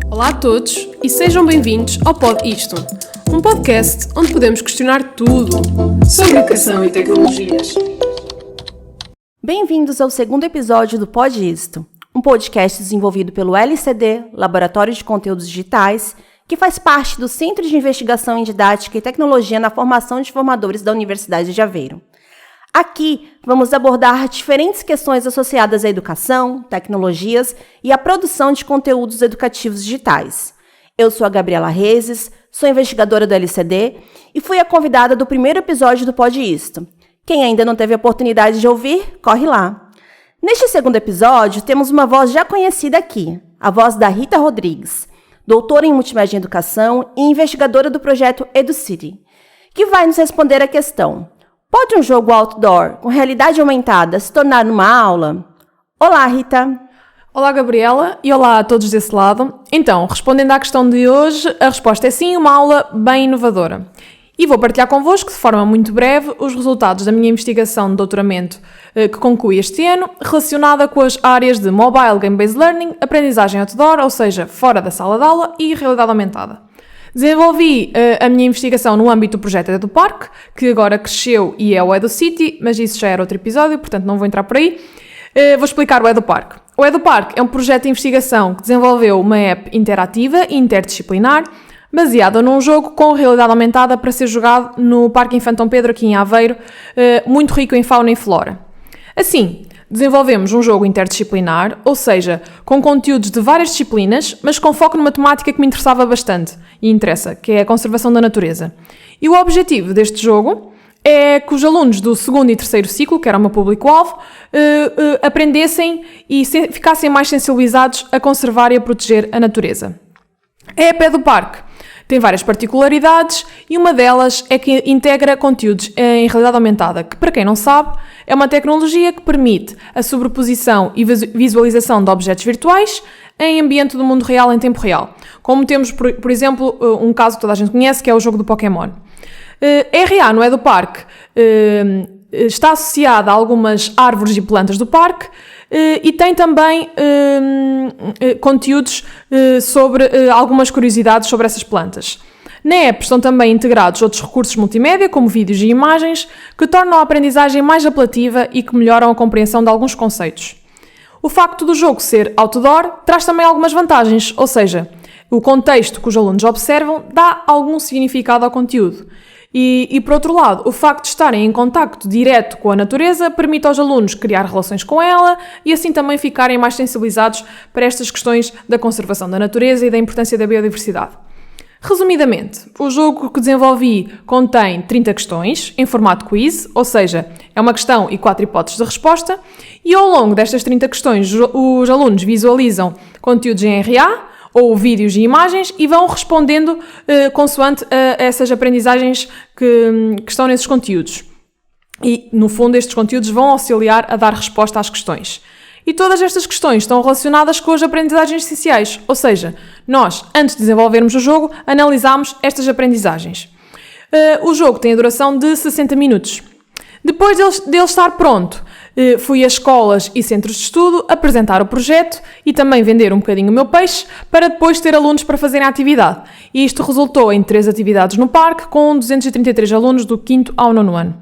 Olá a todos e sejam bem-vindos ao Pod Isto, um podcast onde podemos questionar tudo sobre educação e tecnologias. Bem-vindos ao segundo episódio do Pod Isto, um podcast desenvolvido pelo LCD, Laboratório de Conteúdos Digitais, que faz parte do Centro de Investigação em Didática e Tecnologia na Formação de Formadores da Universidade de Aveiro. Aqui, vamos abordar diferentes questões associadas à educação, tecnologias e à produção de conteúdos educativos digitais. Eu sou a Gabriela Rezes, sou investigadora do LCD e fui a convidada do primeiro episódio do Pod Isto. Quem ainda não teve a oportunidade de ouvir, corre lá. Neste segundo episódio, temos uma voz já conhecida aqui, a voz da Rita Rodrigues, doutora em Multimédia em Educação e investigadora do projeto EduCity, que vai nos responder a questão: pode um jogo outdoor com realidade aumentada se tornar uma aula? Olá, Rita! Olá, Gabriela, e olá a todos desse lado. Então, respondendo à questão de hoje, a resposta é sim, uma aula bem inovadora. E vou partilhar convosco, de forma muito breve, os resultados da minha investigação de doutoramento que concluí este ano, relacionada com as áreas de Mobile Game-Based Learning, aprendizagem outdoor, ou seja, fora da sala de aula, e realidade aumentada. Desenvolvi a minha investigação no âmbito do projeto EduPark, que agora cresceu e é o EduCity, mas isso já era outro episódio, portanto não vou entrar por aí. Vou explicar o EduPark. O EduPark é um projeto de investigação que desenvolveu uma app interativa e interdisciplinar, baseada num jogo com realidade aumentada para ser jogado no Parque Infante Dom Pedro, aqui em Aveiro, muito rico em fauna e flora. Assim, desenvolvemos um jogo interdisciplinar, ou seja, com conteúdos de várias disciplinas, mas com foco numa temática que me interessava bastante e interessa, que é a conservação da natureza. E o objetivo deste jogo é que os alunos do segundo e terceiro ciclo, que era o meu público-alvo, aprendessem e ficassem mais sensibilizados a conservar e a proteger a natureza. A app EduPark tem várias particularidades e uma delas é que integra conteúdos em realidade aumentada, que, para quem não sabe, é uma tecnologia que permite a sobreposição e visualização de objetos virtuais em ambiente do mundo real em tempo real. Como temos, por exemplo, um caso que toda a gente conhece, que é o jogo do Pokémon. RA no EduPark está associada a algumas árvores e plantas do parque e tem também conteúdos sobre algumas curiosidades sobre essas plantas. Na app estão também integrados outros recursos multimédia, como vídeos e imagens, que tornam a aprendizagem mais apelativa e que melhoram a compreensão de alguns conceitos. O facto do jogo ser outdoor traz também algumas vantagens, ou seja, o contexto que os alunos observam dá algum significado ao conteúdo. E por outro lado, o facto de estarem em contacto direto com a natureza permite aos alunos criar relações com ela e assim também ficarem mais sensibilizados para estas questões da conservação da natureza e da importância da biodiversidade. Resumidamente, o jogo que desenvolvi contém 30 questões em formato quiz, ou seja, é uma questão e 4 hipóteses de resposta, e ao longo destas 30 questões os alunos visualizam conteúdos em RA, ou vídeos e imagens, e vão respondendo consoante essas aprendizagens que estão nesses conteúdos. E, no fundo, estes conteúdos vão auxiliar a dar resposta às questões. E todas estas questões estão relacionadas com as aprendizagens essenciais, ou seja, nós, antes de desenvolvermos o jogo, analisámos estas aprendizagens. O jogo tem a duração de 60 minutos. Depois dele estar pronto, fui a escolas e centros de estudo apresentar o projeto e também vender um bocadinho o meu peixe para depois ter alunos para fazerem a atividade. E isto resultou em 3 atividades no parque com 233 alunos do 5º ao 9º ano.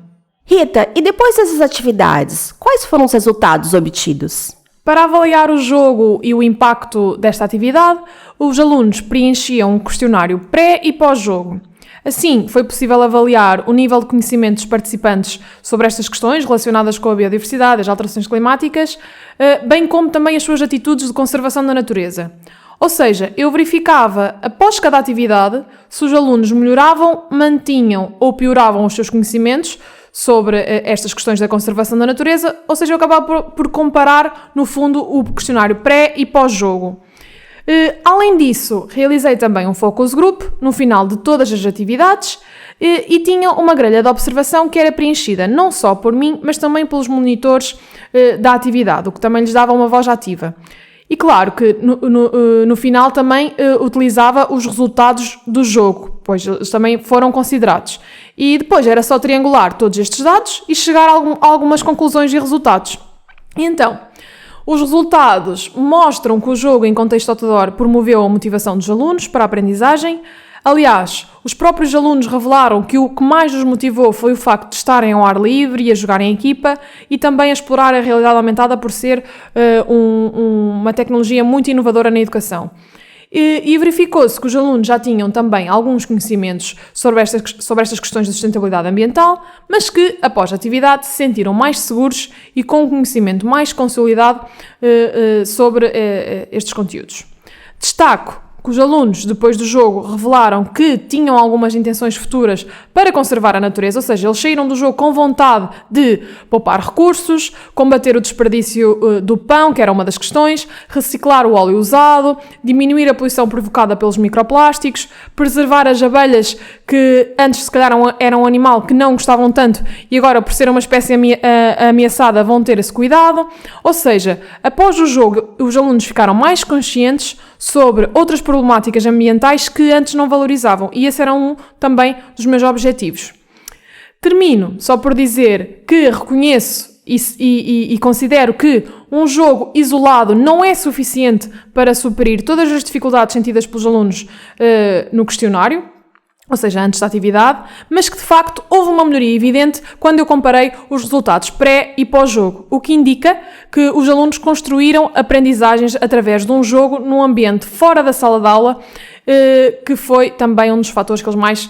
Rita, e depois dessas atividades, quais foram os resultados obtidos? Para avaliar o jogo e o impacto desta atividade, os alunos preenchiam um questionário pré e pós-jogo. Assim, foi possível avaliar o nível de conhecimento dos participantes sobre estas questões relacionadas com a biodiversidade e as alterações climáticas, bem como também as suas atitudes de conservação da natureza. Ou seja, eu verificava, após cada atividade, se os alunos melhoravam, mantinham ou pioravam os seus conhecimentos sobre estas questões da conservação da natureza, ou seja, eu acabava por comparar, no fundo, o questionário pré e pós-jogo. Além disso, realizei também um focus group no final de todas as atividades e tinha uma grelha de observação que era preenchida não só por mim, mas também pelos monitores da atividade, o que também lhes dava uma voz ativa. E claro que no final também utilizava os resultados do jogo, pois eles também foram considerados. E depois era só triangular todos estes dados e chegar a algumas conclusões e resultados. E então, Os resultados mostram que o jogo em contexto outdoor promoveu a motivação dos alunos para a aprendizagem. Aliás, os próprios alunos revelaram que o que mais os motivou foi o facto de estarem ao ar livre e a jogar em equipa e também a explorar a realidade aumentada por ser uma tecnologia muito inovadora na educação. E verificou-se que os alunos já tinham também alguns conhecimentos sobre estas questões de sustentabilidade ambiental, mas que, após a atividade, se sentiram mais seguros e com um conhecimento mais consolidado sobre estes conteúdos. Destaco que os alunos, depois do jogo, revelaram que tinham algumas intenções futuras para conservar a natureza, ou seja, eles saíram do jogo com vontade de poupar recursos, combater o desperdício do pão, que era uma das questões, reciclar o óleo usado, diminuir a poluição provocada pelos microplásticos, preservar as abelhas que antes se calhar eram um animal que não gostavam tanto e agora por ser uma espécie ameaçada vão ter esse cuidado. Ou seja, após o jogo os alunos ficaram mais conscientes sobre outras problemáticas ambientais que antes não valorizavam e esse era também dos meus objetivos. Termino só por dizer que reconheço e considero que um jogo isolado não é suficiente para suprir todas as dificuldades sentidas pelos alunos no questionário, ou seja, antes da atividade, mas que de facto houve uma melhoria evidente quando eu comparei os resultados pré e pós-jogo, o que indica que os alunos construíram aprendizagens através de um jogo num ambiente fora da sala de aula, que foi também um dos fatores que eles mais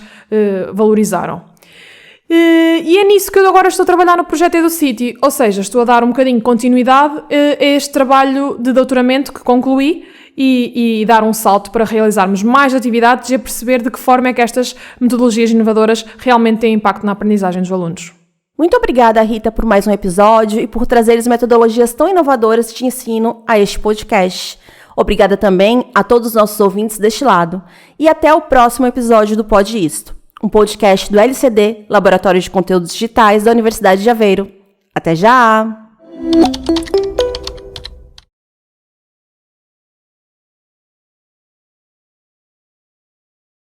valorizaram. E é nisso que eu agora estou a trabalhar no projeto EduCity, ou seja, estou a dar um bocadinho de continuidade a este trabalho de doutoramento que concluí e dar um salto para realizarmos mais atividades e a perceber de que forma é que estas metodologias inovadoras realmente têm impacto na aprendizagem dos alunos. Muito obrigada, Rita, por mais um episódio e por trazeres metodologias tão inovadoras de ensino a este podcast. Obrigada também a todos os nossos ouvintes deste lado. E até o próximo episódio do Pod Isto, um podcast do LCD, Laboratório de Conteúdos Digitais da Universidade de Aveiro. Até já!